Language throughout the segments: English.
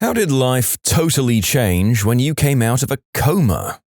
How did life totally change when you came out of a coma?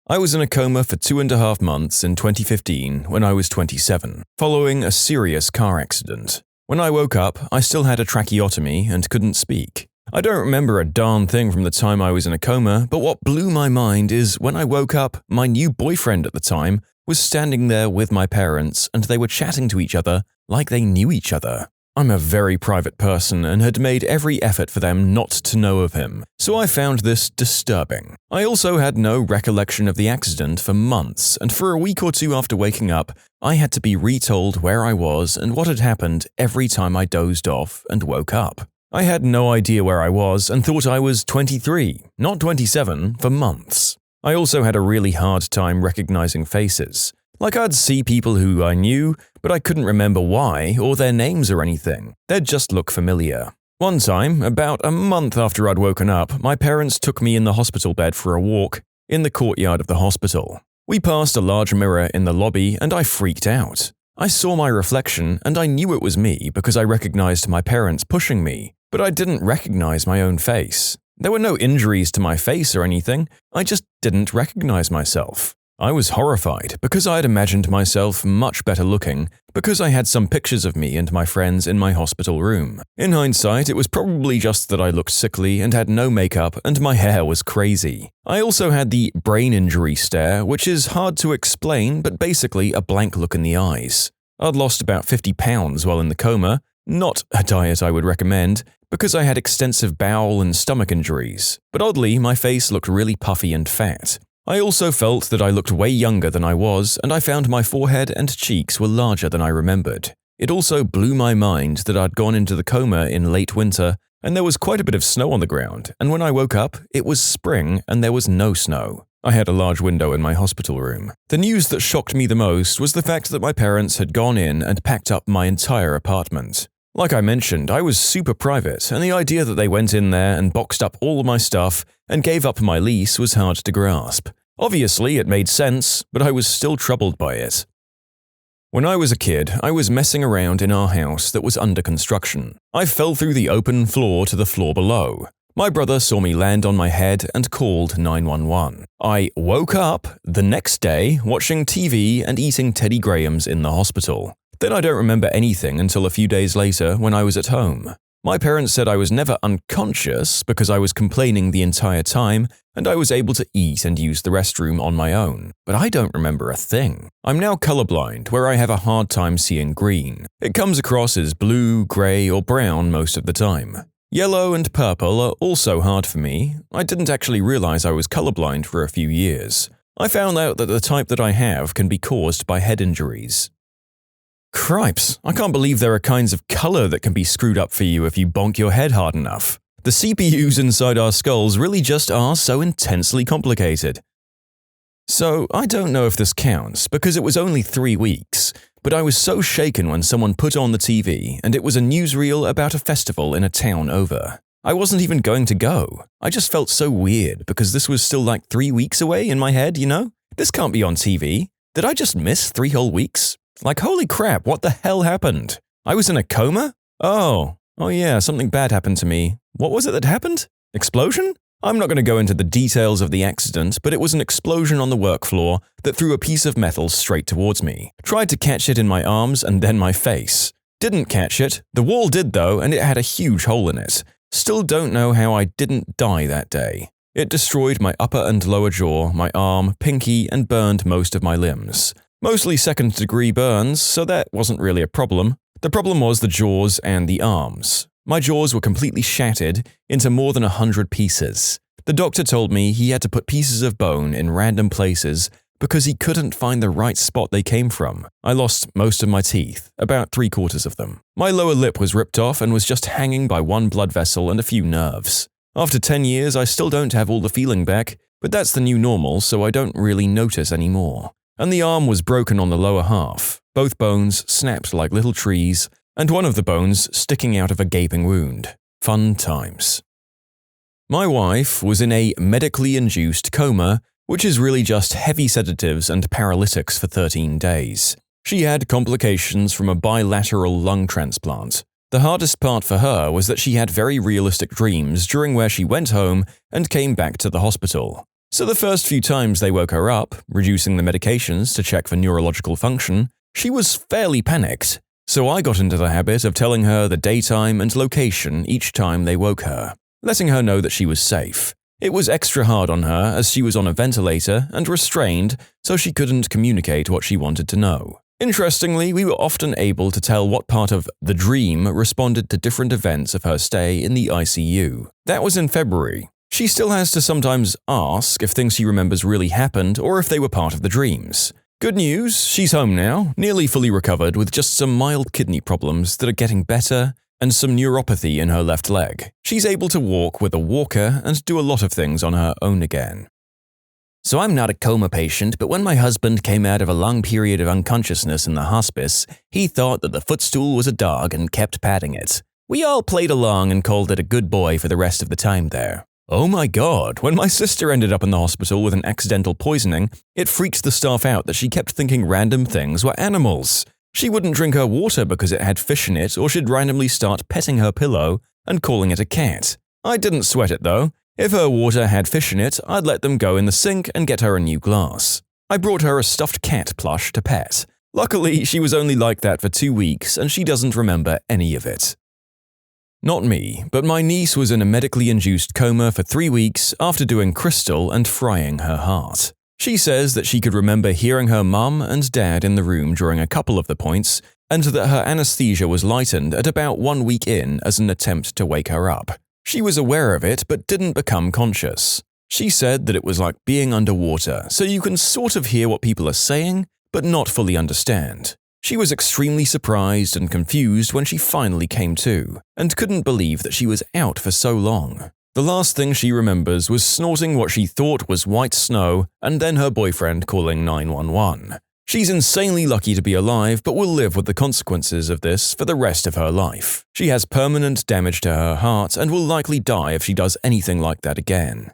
I was in a coma for 2.5 months in 2015 when I was 27, following a serious car accident. When I woke up, I still had a tracheotomy and couldn't speak. I don't remember a darn thing from the time I was in a coma, but what blew my mind is when I woke up, my new boyfriend at the time was standing there with my parents and they were chatting to each other like they knew each other. I'm a very private person and had made every effort for them not to know of him, so I found this disturbing. I also had no recollection of the accident for months, and for a week or two after waking up, I had to be retold where I was and what had happened every time I dozed off and woke up. I had no idea where I was and thought I was 23, not 27, for months. I also had a really hard time recognizing faces. Like I'd see people who I knew, but I couldn't remember why or their names or anything. They'd just look familiar. One time, about a month after I'd woken up, my parents took me in the hospital bed for a walk in the courtyard of the hospital. We passed a large mirror in the lobby and I freaked out. I saw my reflection and I knew it was me because I recognized my parents pushing me, but I didn't recognize my own face. There were no injuries to my face or anything, I just didn't recognize myself. I was horrified because I had imagined myself much better looking because I had some pictures of me and my friends in my hospital room. In hindsight, it was probably just that I looked sickly and had no makeup and my hair was crazy. I also had the brain injury stare, which is hard to explain but basically a blank look in the eyes. I'd lost about 50 pounds while in the coma, not a diet I would recommend, because I had extensive bowel and stomach injuries, but oddly my face looked really puffy and fat. I also felt that I looked way younger than I was, and I found my forehead and cheeks were larger than I remembered. It also blew my mind that I'd gone into the coma in late winter, and there was quite a bit of snow on the ground, and when I woke up, it was spring and there was no snow. I had a large window in my hospital room. The news that shocked me the most was the fact that my parents had gone in and packed up my entire apartment. Like I mentioned, I was super private, and the idea that they went in there and boxed up all of my stuff and gave up my lease was hard to grasp. Obviously, it made sense, but I was still troubled by it. When I was a kid, I was messing around in our house that was under construction. I fell through the open floor to the floor below. My brother saw me land on my head and called 911. I woke up the next day watching TV and eating Teddy Grahams in the hospital. Then I don't remember anything until a few days later when I was at home. My parents said I was never unconscious because I was complaining the entire time and I was able to eat and use the restroom on my own, but I don't remember a thing. I'm now colorblind, where I have a hard time seeing green. It comes across as blue, gray, or brown most of the time. Yellow and purple are also hard for me. I didn't actually realize I was colorblind for a few years. I found out that the type that I have can be caused by head injuries. Cripes, I can't believe there are kinds of color that can be screwed up for you if you bonk your head hard enough. The CPUs inside our skulls really just are so intensely complicated. So, I don't know if this counts, because it was only 3 weeks, but I was so shaken when someone put on the TV and it was a newsreel about a festival in a town over. I wasn't even going to go. I just felt so weird because this was still like 3 weeks away in my head, you know? This can't be on TV. Did I just miss 3 whole weeks? Like, holy crap, what the hell happened? I was in a coma? Oh yeah, something bad happened to me. What was it that happened? Explosion? I'm not going to go into the details of the accident, but it was an explosion on the work floor that threw a piece of metal straight towards me. Tried to catch it in my arms and then my face. Didn't catch it. The wall did though, and it had a huge hole in it. Still don't know how I didn't die that day. It destroyed my upper and lower jaw, my arm, pinky, and burned most of my limbs. Mostly second-degree burns, so that wasn't really a problem. The problem was the jaws and the arms. My jaws were completely shattered into more than 100 pieces. The doctor told me he had to put pieces of bone in random places because he couldn't find the right spot they came from. I lost most of my teeth, about 3/4 of them. My lower lip was ripped off and was just hanging by one blood vessel and a few nerves. After 10 years, I still don't have all the feeling back, but that's the new normal, so I don't really notice anymore. And the arm was broken on the lower half, both bones snapped like little trees, and one of the bones sticking out of a gaping wound. Fun times. My wife was in a medically induced coma, which is really just heavy sedatives and paralytics for 13 days. She had complications from a bilateral lung transplant. The hardest part for her was that she had very realistic dreams during where she went home and came back to the hospital. So the first few times they woke her up, reducing the medications to check for neurological function, she was fairly panicked. So I got into the habit of telling her the daytime and location each time they woke her, letting her know that she was safe. It was extra hard on her as she was on a ventilator and restrained, so she couldn't communicate what she wanted to know. Interestingly, we were often able to tell what part of the dream responded to different events of her stay in the ICU. That was in February. She still has to sometimes ask if things she remembers really happened or if they were part of the dreams. Good news, she's home now, nearly fully recovered with just some mild kidney problems that are getting better and some neuropathy in her left leg. She's able to walk with a walker and do a lot of things on her own again. So I'm not a coma patient, but when my husband came out of a long period of unconsciousness in the hospice, he thought that the footstool was a dog and kept patting it. We all played along and called it a good boy for the rest of the time there. Oh my god, when my sister ended up in the hospital with an accidental poisoning, it freaked the staff out that she kept thinking random things were animals. She wouldn't drink her water because it had fish in it, or she'd randomly start petting her pillow and calling it a cat. I didn't sweat it though. If her water had fish in it, I'd let them go in the sink and get her a new glass. I brought her a stuffed cat plush to pet. Luckily, she was only like that for 2 weeks and she doesn't remember any of it. Not me, but my niece was in a medically induced coma for 3 weeks after doing crystal and frying her heart. She says that she could remember hearing her mum and dad in the room during a couple of the points, and that her anesthesia was lightened at about 1 week in as an attempt to wake her up. She was aware of it but didn't become conscious. She said that it was like being underwater, so you can sort of hear what people are saying, but not fully understand. She was extremely surprised and confused when she finally came to, and couldn't believe that she was out for so long. The last thing she remembers was snorting what she thought was white snow and then her boyfriend calling 911. She's insanely lucky to be alive, but will live with the consequences of this for the rest of her life. She has permanent damage to her heart and will likely die if she does anything like that again.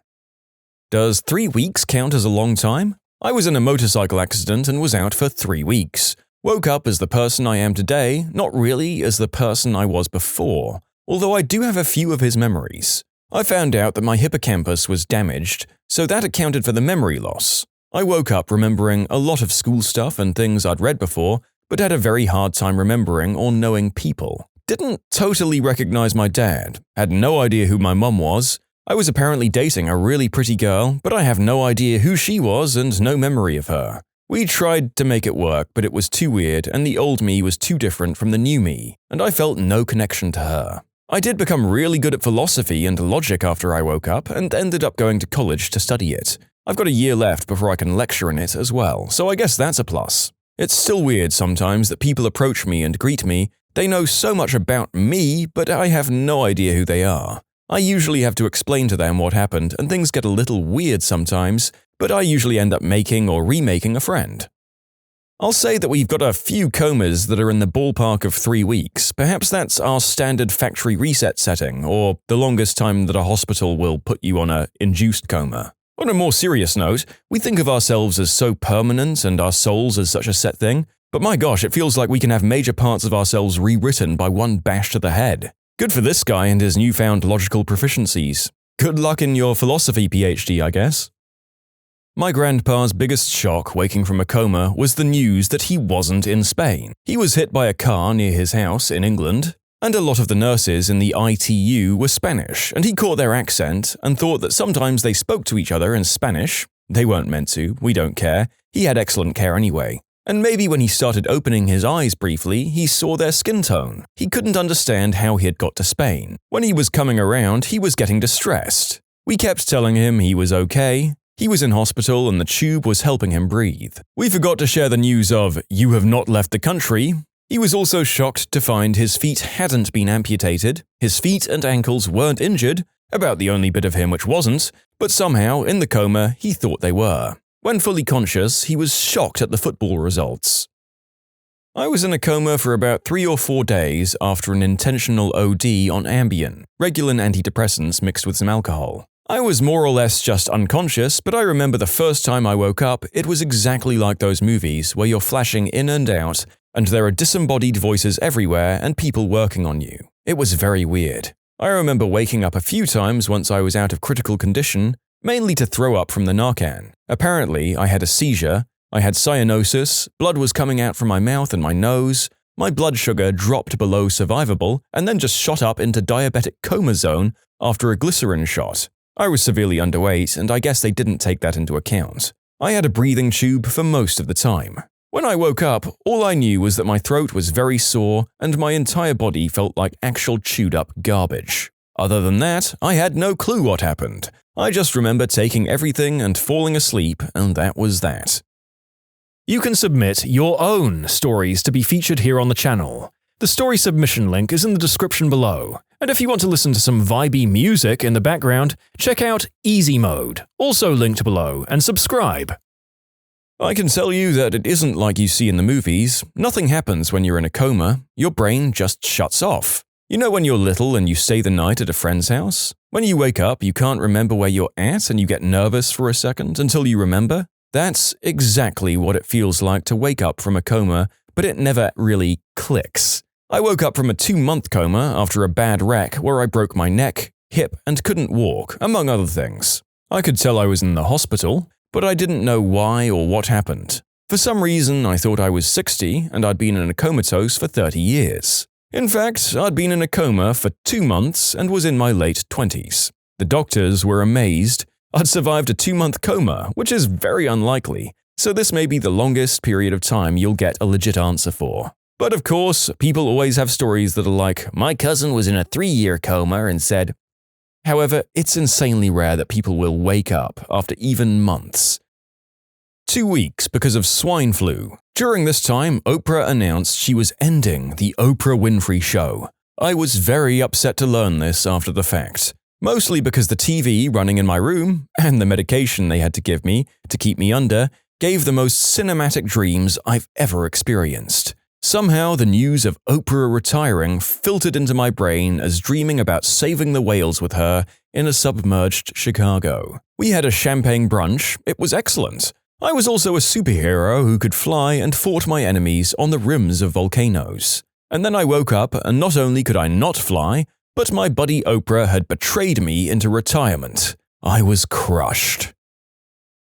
Does 3 weeks count as a long time? I was in a motorcycle accident and was out for 3 weeks. Woke up as the person I am today, not really as the person I was before, although I do have a few of his memories. I found out that my hippocampus was damaged, so that accounted for the memory loss. I woke up remembering a lot of school stuff and things I'd read before, but had a very hard time remembering or knowing people. Didn't totally recognize my dad, had no idea who my mum was. I was apparently dating a really pretty girl, but I have no idea who she was and no memory of her. We tried to make it work, but it was too weird and the old me was too different from the new me, and I felt no connection to her. I did become really good at philosophy and logic after I woke up and ended up going to college to study it. I've got a year left before I can lecture in it as well, so I guess that's a plus. It's still weird sometimes that people approach me and greet me. They know so much about me, but I have no idea who they are. I usually have to explain to them what happened, and things get a little weird sometimes, but I usually end up making or remaking a friend. I'll say that we've got a few comas that are in the ballpark of 3 weeks. Perhaps that's our standard factory reset setting, or the longest time that a hospital will put you on a induced coma. On a more serious note, we think of ourselves as so permanent and our souls as such a set thing, but my gosh, it feels like we can have major parts of ourselves rewritten by one bash to the head. Good for this guy and his newfound logical proficiencies. Good luck in your philosophy PhD, I guess. My grandpa's biggest shock waking from a coma was the news that he wasn't in Spain. He was hit by a car near his house in England, and a lot of the nurses in the ITU were Spanish, and he caught their accent and thought that sometimes they spoke to each other in Spanish. They weren't meant to, we don't care. He had excellent care anyway. And maybe when he started opening his eyes briefly, he saw their skin tone. He couldn't understand how he had got to Spain. When he was coming around, he was getting distressed. We kept telling him he was okay. He was in hospital and the tube was helping him breathe. We forgot to share the news of, "You have not left the country." He was also shocked to find his feet hadn't been amputated, his feet and ankles weren't injured, about the only bit of him which wasn't, but somehow, in the coma, he thought they were. When fully conscious, he was shocked at the football results. I was in a coma for about 3 or 4 days after an intentional OD on Ambien, regular antidepressants mixed with some alcohol. I was more or less just unconscious, but I remember the first time I woke up, it was exactly like those movies where you're flashing in and out, and there are disembodied voices everywhere and people working on you. It was very weird. I remember waking up a few times once I was out of critical condition, mainly to throw up from the Narcan. Apparently, I had a seizure, I had cyanosis, blood was coming out from my mouth and my nose, my blood sugar dropped below survivable, and then just shot up into diabetic coma zone after a glycerin shot. I was severely underweight, and I guess they didn't take that into account. I had a breathing tube for most of the time. When I woke up, all I knew was that my throat was very sore and my entire body felt like actual chewed-up garbage. Other than that, I had no clue what happened. I just remember taking everything and falling asleep, and that was that. You can submit your own stories to be featured here on the channel. The story submission link is in the description below. And if you want to listen to some vibey music in the background, check out easymode, also linked below, and subscribe. I can tell you that it isn't like you see in the movies. Nothing happens when you're in a coma. Your brain just shuts off. You know when you're little and you stay the night at a friend's house? When you wake up, you can't remember where you're at and you get nervous for a second until you remember? That's exactly what it feels like to wake up from a coma, but it never really clicks. I woke up from a 2-month coma after a bad wreck where I broke my neck, hip, and couldn't walk, among other things. I could tell I was in the hospital, but I didn't know why or what happened. For some reason, I thought I was 60 and I'd been in a comatose for 30 years. In fact, I'd been in a coma for 2 months and was in my late 20s. The doctors were amazed. I'd survived a 2-month coma, which is very unlikely, so this may be the longest period of time you'll get a legit answer for. But of course, people always have stories that are like, my cousin was in a 3-year coma and said. However, it's insanely rare that people will wake up after even months. 2 weeks because of swine flu. During this time, Oprah announced she was ending the Oprah Winfrey Show. I was very upset to learn this after the fact. Mostly because the TV running in my room, and the medication they had to give me to keep me under, gave the most cinematic dreams I've ever experienced. Somehow, the news of Oprah retiring filtered into my brain as dreaming about saving the whales with her in a submerged Chicago. We had a champagne brunch. It was excellent. I was also a superhero who could fly and fought my enemies on the rims of volcanoes. And then I woke up, and not only could I not fly, but my buddy Oprah had betrayed me into retirement. I was crushed.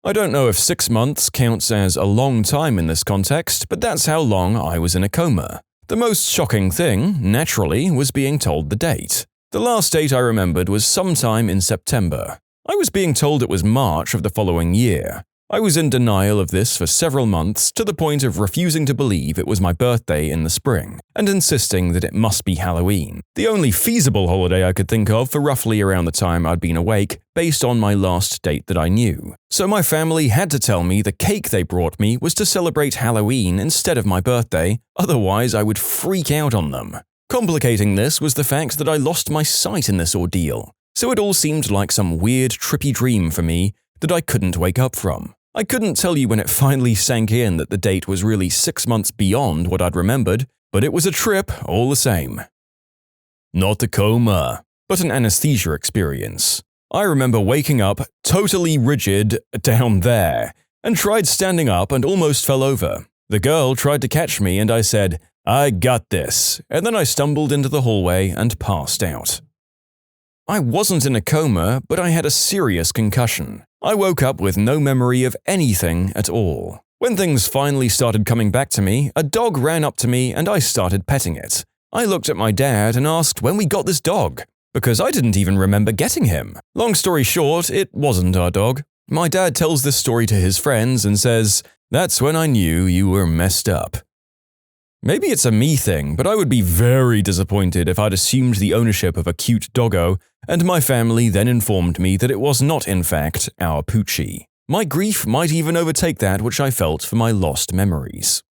I don't know if 6 months counts as a long time in this context, but that's how long I was in a coma. The most shocking thing, naturally, was being told the date. The last date I remembered was sometime in September. I was being told it was March of the following year. I was in denial of this for several months to the point of refusing to believe it was my birthday in the spring, and insisting that it must be Halloween, the only feasible holiday I could think of for roughly around the time I'd been awake, based on my last date that I knew. So my family had to tell me the cake they brought me was to celebrate Halloween instead of my birthday, otherwise I would freak out on them. Complicating this was the fact that I lost my sight in this ordeal, so it all seemed like some weird trippy dream for me that I couldn't wake up from. I couldn't tell you when it finally sank in that the date was really 6 months beyond what I'd remembered, but it was a trip all the same. Not a coma, but an anesthesia experience. I remember waking up totally rigid down there, and tried standing up and almost fell over. The girl tried to catch me and I said, "I got this," and then I stumbled into the hallway and passed out. I wasn't in a coma, but I had a serious concussion. I woke up with no memory of anything at all. When things finally started coming back to me, a dog ran up to me and I started petting it. I looked at my dad and asked when we got this dog, because I didn't even remember getting him. Long story short, it wasn't our dog. My dad tells this story to his friends and says, "That's when I knew you were messed up." Maybe it's a me thing, but I would be very disappointed if I'd assumed the ownership of a cute doggo, and my family then informed me that it was not in fact our Poochie. My grief might even overtake that which I felt for my lost memories.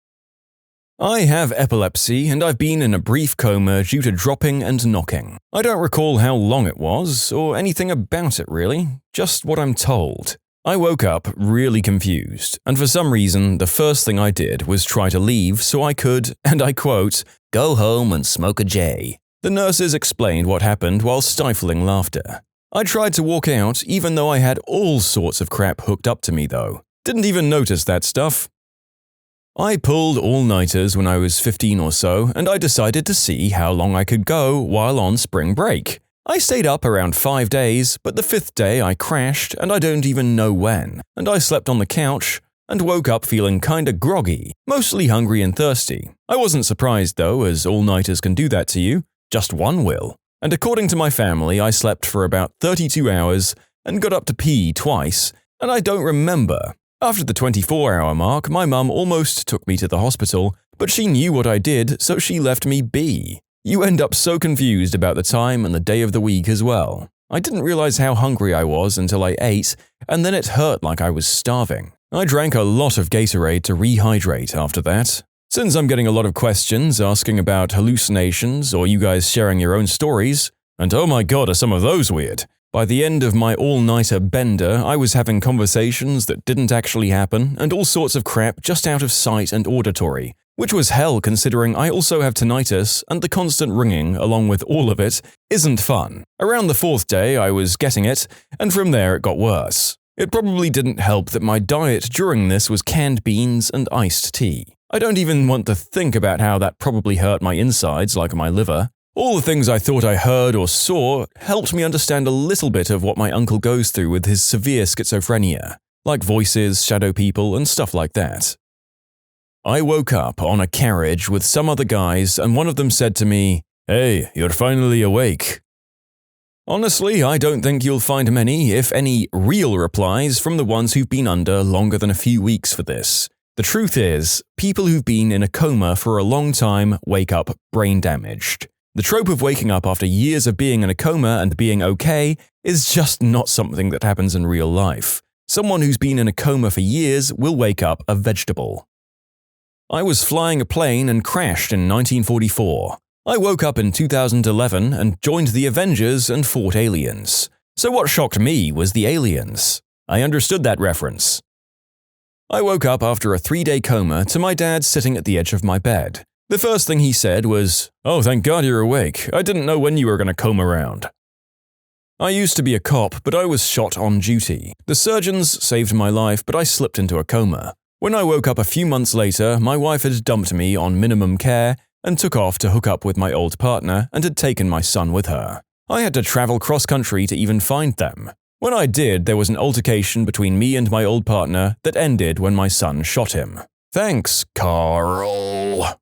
I have epilepsy, and I've been in a brief coma due to dropping and knocking. I don't recall how long it was, or anything about it really, just what I'm told. I woke up really confused, and for some reason, the first thing I did was try to leave so I could, and I quote, "go home and smoke a J." The nurses explained what happened while stifling laughter. I tried to walk out even though I had all sorts of crap hooked up to me though. Didn't even notice that stuff. I pulled all-nighters when I was 15 or so, and I decided to see how long I could go while on spring break. I stayed up around 5 days, but the 5th day I crashed, and I don't even know when, and I slept on the couch and woke up feeling kinda groggy, mostly hungry and thirsty. I wasn't surprised though, as all-nighters can do that to you. Just one will. And according to my family, I slept for about 32 hours and got up to pee twice, and I don't remember. After the 24-hour mark, my mum almost took me to the hospital, but she knew what I did, so she left me be. You end up so confused about the time and the day of the week as well. I didn't realize how hungry I was until I ate, and then it hurt like I was starving. I drank a lot of Gatorade to rehydrate after that. Since I'm getting a lot of questions asking about hallucinations or you guys sharing your own stories, and oh my god, are some of those weird. By the end of my all-nighter bender, I was having conversations that didn't actually happen and all sorts of crap just out of sight and auditory, which was hell considering I also have tinnitus and the constant ringing along with all of it isn't fun. Around the 4th day I was getting it, and from there it got worse. It probably didn't help that my diet during this was canned beans and iced tea. I don't even want to think about how that probably hurt my insides like my liver. All the things I thought I heard or saw helped me understand a little bit of what my uncle goes through with his severe schizophrenia, like voices, shadow people, and stuff like that. I woke up on a carriage with some other guys and one of them said to me, "Hey, you're finally awake." Honestly, I don't think you'll find many, if any, real replies from the ones who've been under longer than a few weeks for this. The truth is, people who've been in a coma for a long time wake up brain damaged. The trope of waking up after years of being in a coma and being okay is just not something that happens in real life. Someone who's been in a coma for years will wake up a vegetable. I was flying a plane and crashed in 1944. I woke up in 2011 and joined the Avengers and fought aliens. So what shocked me was the aliens. I understood that reference. I woke up after a 3-day coma to my dad sitting at the edge of my bed. The first thing he said was, "Oh, thank God you're awake. I didn't know when you were going to come around." I used to be a cop, but I was shot on duty. The surgeons saved my life, but I slipped into a coma. When I woke up a few months later, my wife had dumped me on minimum care and took off to hook up with my old partner and had taken my son with her. I had to travel cross-country to even find them. When I did, there was an altercation between me and my old partner that ended when my son shot him. Thanks, Carl.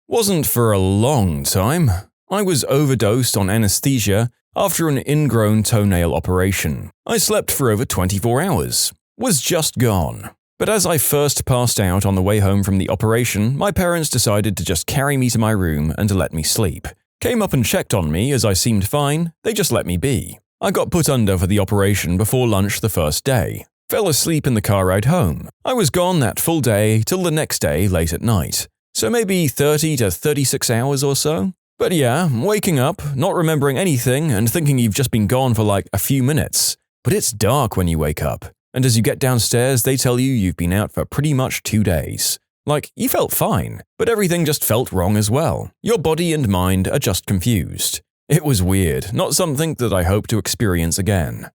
Wasn't for a long time. I was overdosed on anesthesia after an ingrown toenail operation. I slept for over 24 hours. Was just gone. But as I first passed out on the way home from the operation, my parents decided to just carry me to my room and let me sleep. Came up and checked on me as I seemed fine, they just let me be. I got put under for the operation before lunch the first day. Fell asleep in the car ride home. I was gone that full day till the next day late at night. So maybe 30 to 36 hours or so. But yeah, waking up, not remembering anything and thinking you've just been gone for like a few minutes. But it's dark when you wake up. And as you get downstairs, they tell you you've been out for pretty much 2 days. Like, you felt fine, but everything just felt wrong as well. Your body and mind are just confused. It was weird, not something that I hope to experience again.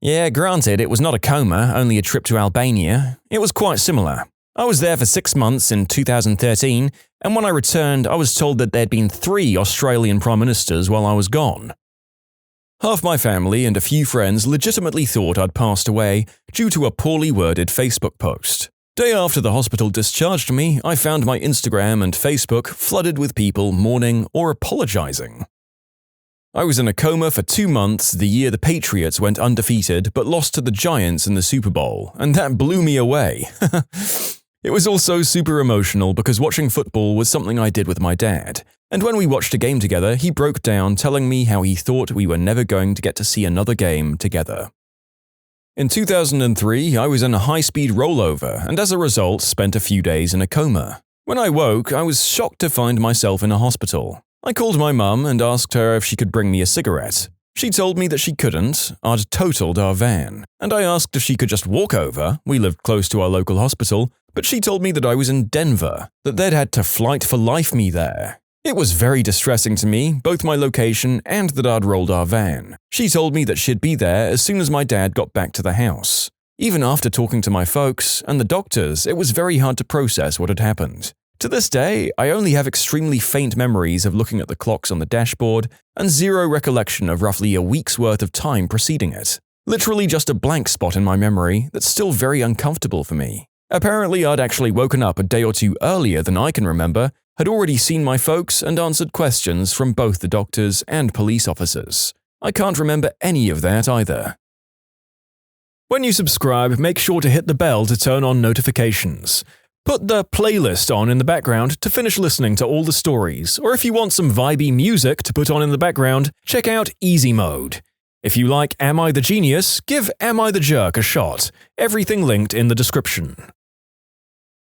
Yeah, granted, it was not a coma, only a trip to Albania. It was quite similar. I was there for 6 months in 2013, and when I returned, I was told that there'd been 3 Australian Prime Ministers while I was gone. Half my family and a few friends legitimately thought I'd passed away due to a poorly worded Facebook post. Day after the hospital discharged me, I found my Instagram and Facebook flooded with people mourning or apologizing. I was in a coma for 2 months the year the Patriots went undefeated but lost to the Giants in the Super Bowl, and that blew me away. It was also super emotional because watching football was something I did with my dad, and when we watched a game together, he broke down telling me how he thought we were never going to get to see another game together. In 2003, I was in a high-speed rollover and as a result spent a few days in a coma. When I woke, I was shocked to find myself in a hospital. I called my mum and asked her if she could bring me a cigarette. She told me that she couldn't, I'd totaled our van, and I asked if she could just walk over, we lived close to our local hospital, but she told me that I was in Denver, that they'd had to flight for life me there. It was very distressing to me, both my location and that I'd rolled our van. She told me that she'd be there as soon as my dad got back to the house. Even after talking to my folks and the doctors, it was very hard to process what had happened. To this day, I only have extremely faint memories of looking at the clocks on the dashboard and zero recollection of roughly a week's worth of time preceding it. Literally just a blank spot in my memory that's still very uncomfortable for me. Apparently, I'd actually woken up a day or two earlier than I can remember, had already seen my folks and answered questions from both the doctors and police officers. I can't remember any of that either. When you subscribe, make sure to hit the bell to turn on notifications. Put the playlist on in the background to finish listening to all the stories, or if you want some vibey music to put on in the background, check out easymode. If you like Am I the Genius, give Am I the Jerk a shot. Everything linked in the description.